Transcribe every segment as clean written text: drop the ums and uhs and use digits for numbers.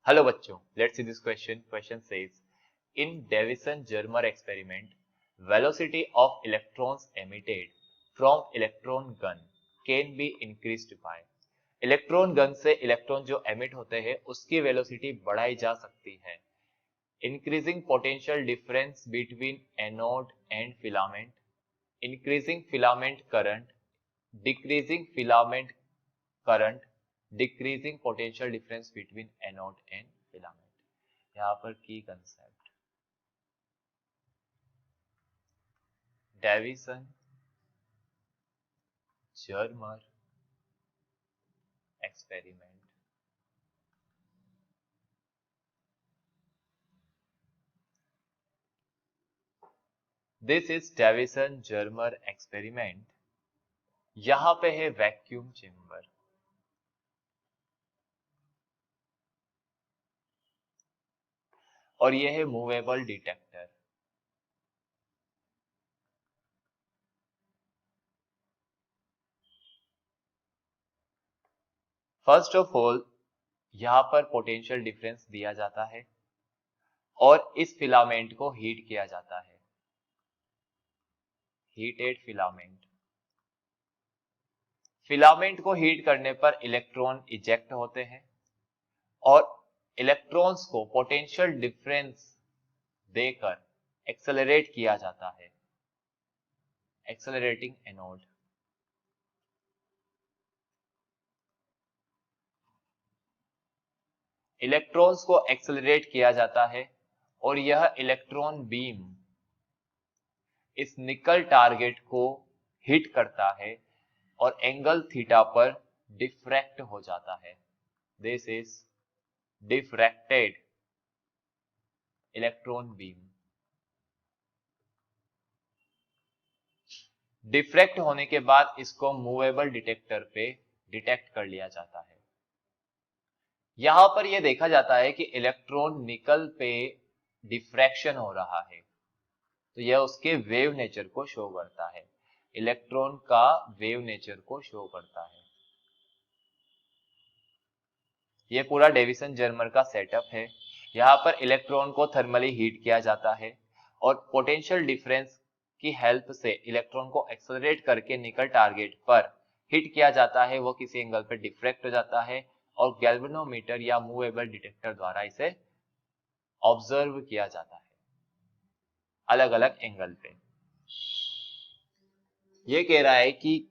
Hello बच्चों, let's see this question. Question says, in Davison-Germer experiment, velocity of electrons emitted from electron gun can be increased by. Electron gun से electron जो emit होते हैं उसकी velocity बढ़ाई जा सकती है. Increasing potential difference between anode and filament, increasing filament current, decreasing filament current, decreasing potential difference between anode and filament. यहाँ पर की concept Davisson Germer experiment. This is Davisson Germer experiment. यहां पे है वैक्यूम चेंबर और ये है movable detector. First of all यहां पर पोटेंशियल डिफरेंस दिया जाता है और इस फिलामेंट को हीट किया जाता है. Heated filament. फिलामेंट को हीट करने पर इलेक्ट्रॉन इजेक्ट होते हैं और इलेक्ट्रॉन्स को पोटेंशियल डिफरेंस देकर एक्सेलरेट किया जाता है. Accelerating anode. इलेक्ट्रॉन्स को एक्सेलरेट किया जाता है और यह इलेक्ट्रॉन बीम इस निकल टारगेट को हिट करता है और एंगल थीटा पर डिफ्रैक्ट हो जाता है. This is diffracted electron beam. Diffract होने के बाद इसको मूवेबल डिटेक्टर पे डिटेक्ट कर लिया जाता है. यहां पर यह देखा जाता है कि इलेक्ट्रॉन निकल पे डिफ्रैक्शन हो रहा है तो यह उसके वेव नेचर को शो करता है. इलेक्ट्रॉन का वेव नेचर को शो करता है. यह पूरा डेविसन जर्मर का सेटअप है. यहाँ पर इलेक्ट्रॉन को थर्मली हीट किया जाता है और पोटेंशियल डिफरेंस की हेल्प से इलेक्ट्रॉन को एक्सेलरेट करके निकल टारगेट पर हिट किया जाता है. वो किसी एंगल पर डिफ्रैक्ट हो जाता है और गैल्वेनोमीटर या मूवेबल डिटेक्टर द्वारा इसे ऑब्जर्व किया जाता है अलग अलग एंगल पे. ये कह रहा है कि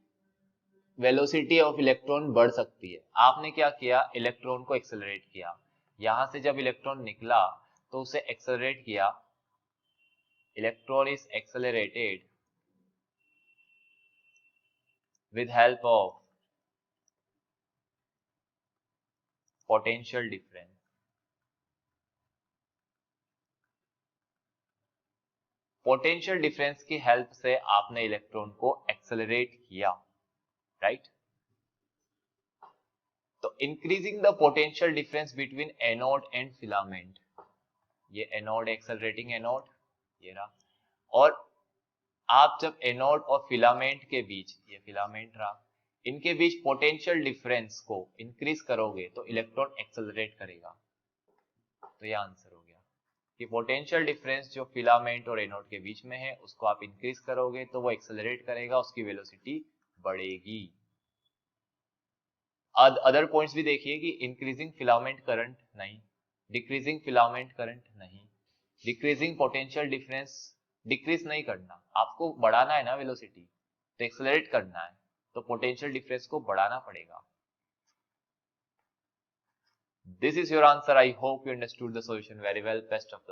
वेलोसिटी ऑफ इलेक्ट्रॉन बढ़ सकती है. आपने क्या किया, इलेक्ट्रॉन को एक्सेलरेट किया. यहां से जब इलेक्ट्रॉन निकला तो उसे एक्सेलरेट किया. Electron is accelerated with help of potential difference. Potential difference की हेल्प से आपने इलेक्ट्रॉन को एक्सेलरेट किया, राइट? तो increasing the potential difference between anode and filament. ये एनोड, एक्सेलरेटिंग एनोड ये रहा. और आप जब एनोड और फिलामेंट के बीच, ये फिलामेंट रहा, इनके बीच पोटेंशियल डिफरेंस को इंक्रीज करोगे तो इलेक्ट्रॉन एक्सेलरेट करेगा. तो ये आंसर हो गया कि पोटेंशियल डिफरेंस जो फिलामेंट और एनोड के बीच में है उसको आप इंक्रीज करोगे तो वो एक्सेलरेट करेगा, उसकी वेलोसिटी बढ़ेगी. अदर पॉइंट्स भी देखिए कि इंक्रीजिंग फिलामेंट करंट नहीं, डिक्रीजिंग फिलामेंट करंट नहीं, डिक्रीजिंग पोटेंशियल डिफरेंस. डिक्रीज नहीं करना, आपको बढ़ाना है ना वेलोसिटी, तो एक्सेलरेट करना है तो पोटेंशियल डिफरेंस को बढ़ाना पड़ेगा. This is your answer. I hope you understood the solution very well. Best of luck.